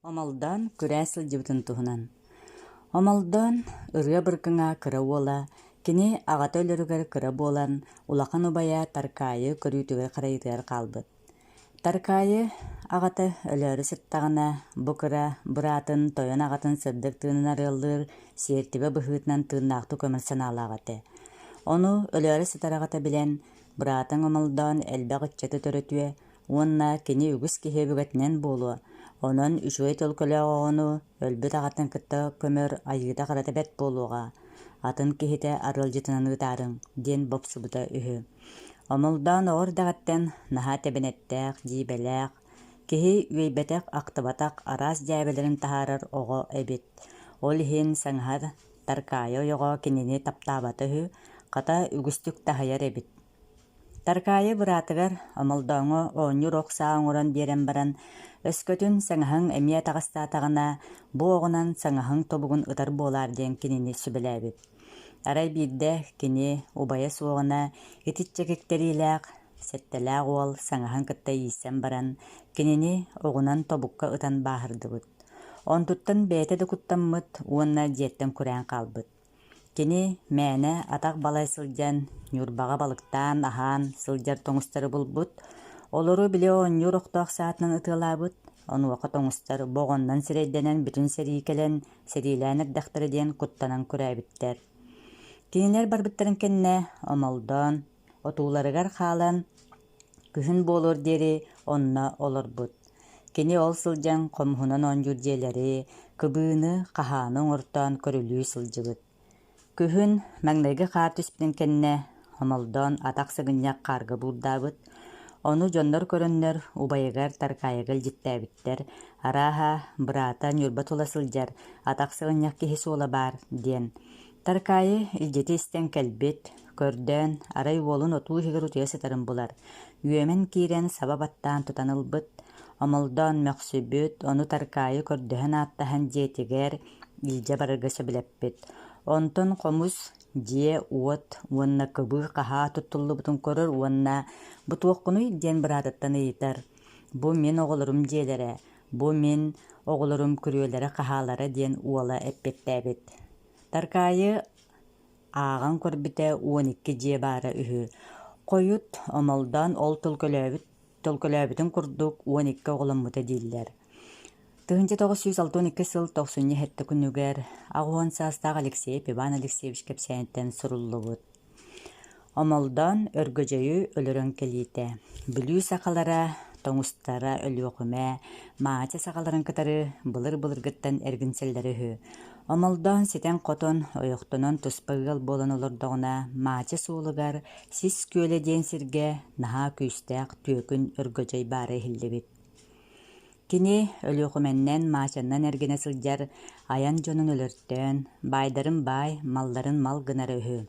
Омалдан күрәсіл жібітін тұхынан. Омалдан ұрия біркіңа кірі ола, кені ағата өлірігер кірі болан, улақан ұбая таркайы көрітігер қарайтығар қалбыт. Таркайы ағата өлірі сыттағына бұқыра бұратын тойын ағатын сырдық тыынын арылыр, сертібе бұхытынан тыыннақты көмірсін алағаты. Оны өлірі сыттар ағата білен, бұратын омалдан әлбәқ үтчеті төретуе, онна кені үгіс кехебігетінен болу. Онын үшуе төлкөлі оғыну өлбіт ағатын кітті көмір айыда қараты бәт болуға. Атын кехете арыл житынан ұтарын, ден бопсыбыта үхі. Омылдан оғыр дағаттен наға тәбінеттәк, жейбеләк, кехи үйбетәк ақтыбатақ арас дәйбелерін тахарар оғы әбет. Ол хен саңғар таркайы оғы кенені таптабаты үхі, қата үгістік тахайар әбет. Таркайы бұратығар омылдаңы оңыр оқсаң оран берен баран, өскөтін саңғың әмия тағыстатағына бұ оғынан саңғың тобығын ұтар болар ден кенені сүбіләбіп. Арай бірді кені ұбая суығына етітчекектериләк, сәттеләк ол саңғың кітті ейсен баран, кенені оғынан тобыққа ұтан бағырды бұд. Онтуттан бәйті дұқыттан мұд, уынна жеттен күрән қалбыд. Кені мәні атақ балай сылжан, нүрбаға балықтан, ахан, сылжар тоңыстары бұл бұд, олары біле оңыр оқтақ саатынан ұтылабыд, оны уақыт оңыстар боғоннан сірейденен бүтін сәрейкелен, сәрейләнір дақтырыден құттанан күрәбіттер. Кенелер барбыттарын кенне омалдан, отуларығар қалан, күхін болыр дері онна олар бұд. Кені ол сылжан қомхунан он жүрделері, күбіні қаханы оңыртан көрілі сылжығыд. Күхін мәңлігі қар түспін кенне омалдан атақ сығыняқ қарғы бұлдабыд. Оны жондар көріннер убайығар таркайығыл життәбіттер, араға бұрата нүрбат ола сылжар, атақ сығыняқ кехесі ола бар, ден. Таркайы үлдеті істен кәлбет, көрден, арай олын оту хегір ұтыя сытарын бұлар. Үйемен кейрен сабабаттан тұтаныл бұд, омылдан мәқсүбіт, оны таркайы көрдіхін аттахан жетігер, үлде барырға сөбілеппет. Онтон қомыз же уот, уанна кыбы қаха тұттылы бұтын көрір, уанна бұт оққыны ден бұрадаттан ейтар. Бұ мен оғылырым желері, бұ мен оғылырым күрелері қахалары ден уала әппеттәбет. Таркайы ағын көрбіте 12 же бары үхі. Қойыт омалдан ол төлкөләбітін күрдік 12 оғылым мұты дейлер. 1962 сыл 90 хетті күнігер ағуан састағы Алексей Иван Алексеевич кепсәйінттен сұрулы бұд. Омалдан өргөжейі өлірін келейті. Бүлі сақалара, тоңыстара өлі оқыме, маача сақаларын кітары бұлыр-бұлыр гіттен әргінселдері хүй. Омалдан сетен қотын ойықтынан тұспығыл болын олырдығына маача суылығар сіз көлі ден сірге наға күйістәк түйекін өргөжей бары хілді бит. Кені өліғіменнен мачаннан әргені сылжар аян жонын өлірттен, байдарын бай, малларын мал гынар өхі.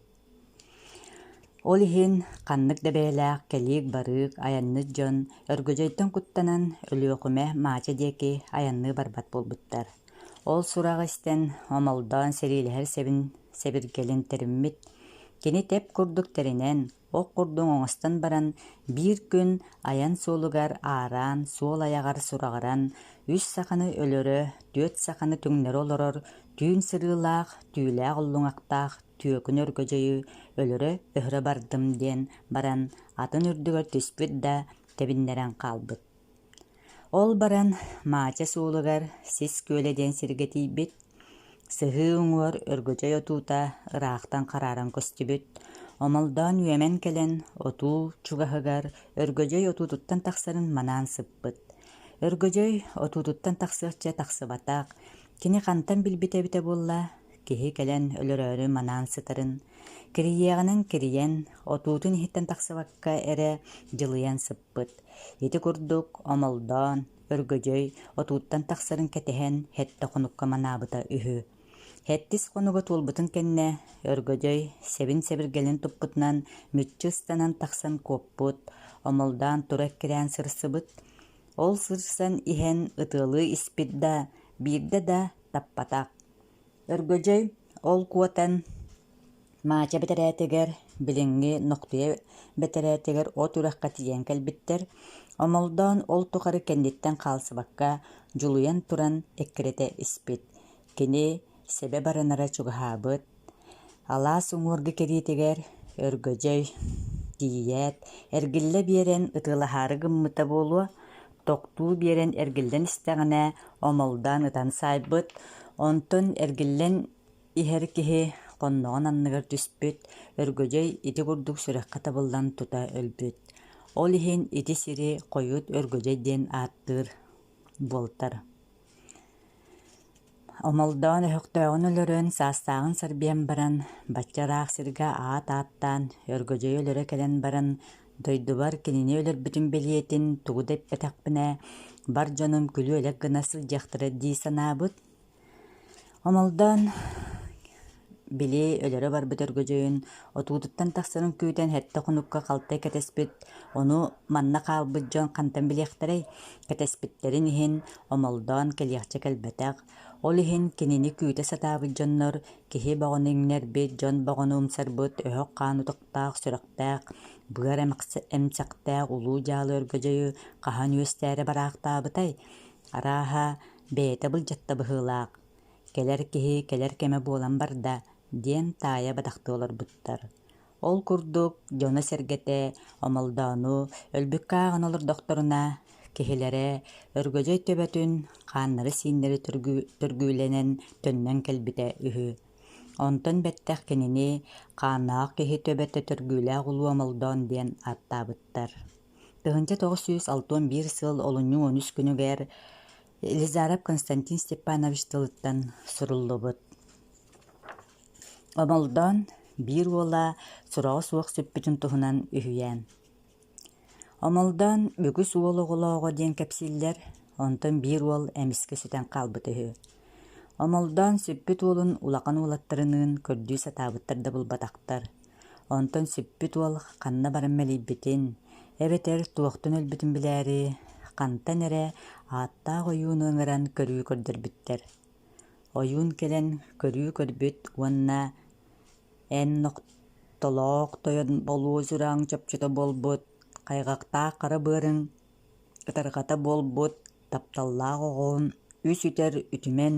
Ол ихин қаннық дәбәйләк, кәлік барық, аянны жон, өргөжөйттен құттанан өліғіме мача декі аянны барбат болбыттар. Ол сұрағы істен омалдан серейлер себіргелін теріммит, кені теп күрдік терінен, оқ құрдың оңыстан баран, бір күн аян суылығар аран, суыл аяғар сұрағаран, үш сақаны өлірі, 4 сақаны түңнер олырыр, түйін сырылақ, түйіләқ ұллыңақтақ, түйекін өргөжейі, өлірі өхірі бардым ден баран, атын үрдігер түспіт да тебіндерен қалбыт. Ол баран, мача суылығар, сіз көледен сіргеті бет, сығы ұңыр өргөжей отута ырақтан қараран көстібіт, омалдан үйемен келен оту чугахыгар өргөжөй отутуттан тақсарын манан сыппыт. Өргөжөй отутуттан тақсықча тақсыбатақ, кені қантан білбіте-біте болла, кехи келен өлірөрі манан сытырын. Кіріяғының кіріен отутын хиттен тақсыбаққа әрі жылыян сыппыт. Еті күрдік омалдан өргөжөй отуттан тақсарын кәтіхен хетті құныққа манабыта үхі. Хеттис қонуға толбытын кенне, өргөжөй себін-себіргелін тұппытынан мүтчістанан тақсан көппыт, омылдан тұрак кірән сырсыбыт. Ол сырсан ихен ытылы іспидда, бірді да таппатақ. Өргөжөй ол куатан мача бетерәтігер, біліңгі ноқтуя бетерәтігер о тұраққа тиен кәлбіттер, омылдан ол тұқары кәндеттен қалсыбаққа жулуян туран эккирете испит. Кини себе баранара чугаһаабыт. Алаас уҥуорга кериитигэр өргөжөй тиийэät, эргиллэ биэрэн ытыылаһаары гыммыта буолуа, токтуу биэрэн эргиллэн истэҕинэ омолдаан ытан саайбыт, онтон эргиллэн иһэр киһи хонноҕун анныгар түспүт, өргөжөй ити курдук сүрэххэ табыллан тута өлбүт. Ол иһин ити сири хойут өргөжөй диэн ааттыыр буолтар. Омолдоон өһөхтөөҕүн өлөрөн саастааҕын сарбиан баран, баччараах сиргэ аат-ааттаан өргөжөй өлөрө кэлэн баран, дойдубар кинини өлөрбүтүн белиэтин тугу дэппэтэхпинэ, бар дьонум күлү элек гына сылдьыахтара дии санаабыт. Омолдоон били өлөрө барбыт өргөжөйүн отуутуттан тахсарын күүтэн хэтте хунукка халтай кэтэспит, ону манна хаалбыт дьон хантан билиэхтэрэй, кэтэспиттерин иһин омолдоон кэлиэхчэ кэлбэтэх. Ол иһин кинини күүтэ сатаабыт дьоннор киһи боҕону иҥнэрбит, дьон боҕону умсарбыт, өһөх хаан утуктаах, сүрэхтээх, быар эмсэхтээх улуу дьаалы өргөжөйү хаһан үөстээри бараахтаабытай, арааһа бэйэтэ былдьатта быһыылаах, келэр киһи келэр кэмэ буолан барда диэн таайа батахтыы олорбуттар. Ол курдук дьоно сэргэтэ омолдоону өлбүккэ ааҕын олордохторуна киһилэрэ өргөжөй төбөтүн хааннары сииннери төргүүлэнэн төннөн кэлбитэ үһү. Онтон бэттэх кинини хааннаах киһи төбөтө төргүүлээх улуу омолдоон диэн ааттаабыттар. 1961 сыл олунньуң 13 күнүгэр Елизаров Константин Степанович тылыттан суруллубут. Омолдоон биир уола суроҕо суох сүппүтүн туһунан үһүйээн. Омолдоон бүгүс уол оҕолоҕо диэн кэпсииллэр, онтон биир уол эмиске сүтэн хаалбыт үһү. Омолдоон сүппүт уолун улахан уолаттарыныын көрдүү сатаабыттар да булбатахтар. Онтон сүппүт уол ханна баран мэлийбитин, эбэтэр туохтун өлбүтүн билээри, хантан эрэ ааттаах ойуун ыҥыран көрүү көрдөрбүттэр. Ойуун келэн көрүү көрбүт уонна эн ноктолоох тойон болуу сүрэҕиҥ чопчута буолбут, хайҕактаах хара быарыҥ ытарҕата буолбут, тапталлаах оҕоон үс үтэр үтүмэн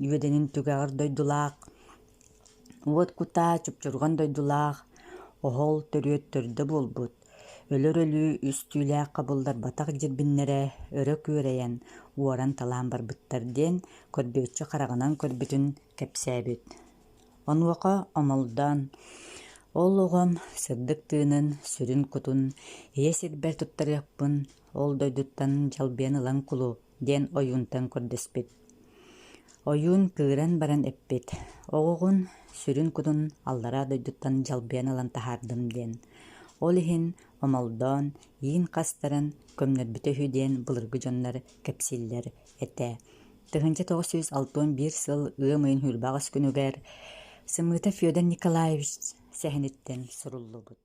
үөдэнин түгэҕэр дойдулаах, уот кутаа чупчурган дойдулаах, оһол төрүөттөрдө буолбут. Өлөр өлүү үс түүлээх кабыллар батах дьирбиннэрэ өрө күөрэйэн уоран талаан барбыттар диэн көрбүөччү хараҕынан көрбүтүн кэпсээбит. Онуоха омолдоон ол оҕом сырдык тыынын сүрүн кутун ийэ сирбэр туттарыахпын, ол дойдуттан жалбыан ылан кулу диэн ойуунтан көрдөспүт. Ойуун кыыран баран эппит. Оҕоҕун сүрүн кутун аллара дойдуттан жалбыан ылан таһаардым диэн. Ол иһин омолдоон иин хастарын көмнөрбүтэ үһү диэн былыргы дьоннор кэпсииллэр этэ. 1961 сыл ыам ыйын хүрбаҕас күнүгэр Сымыта Федор Николаевич сэһиниттэн суруллубут.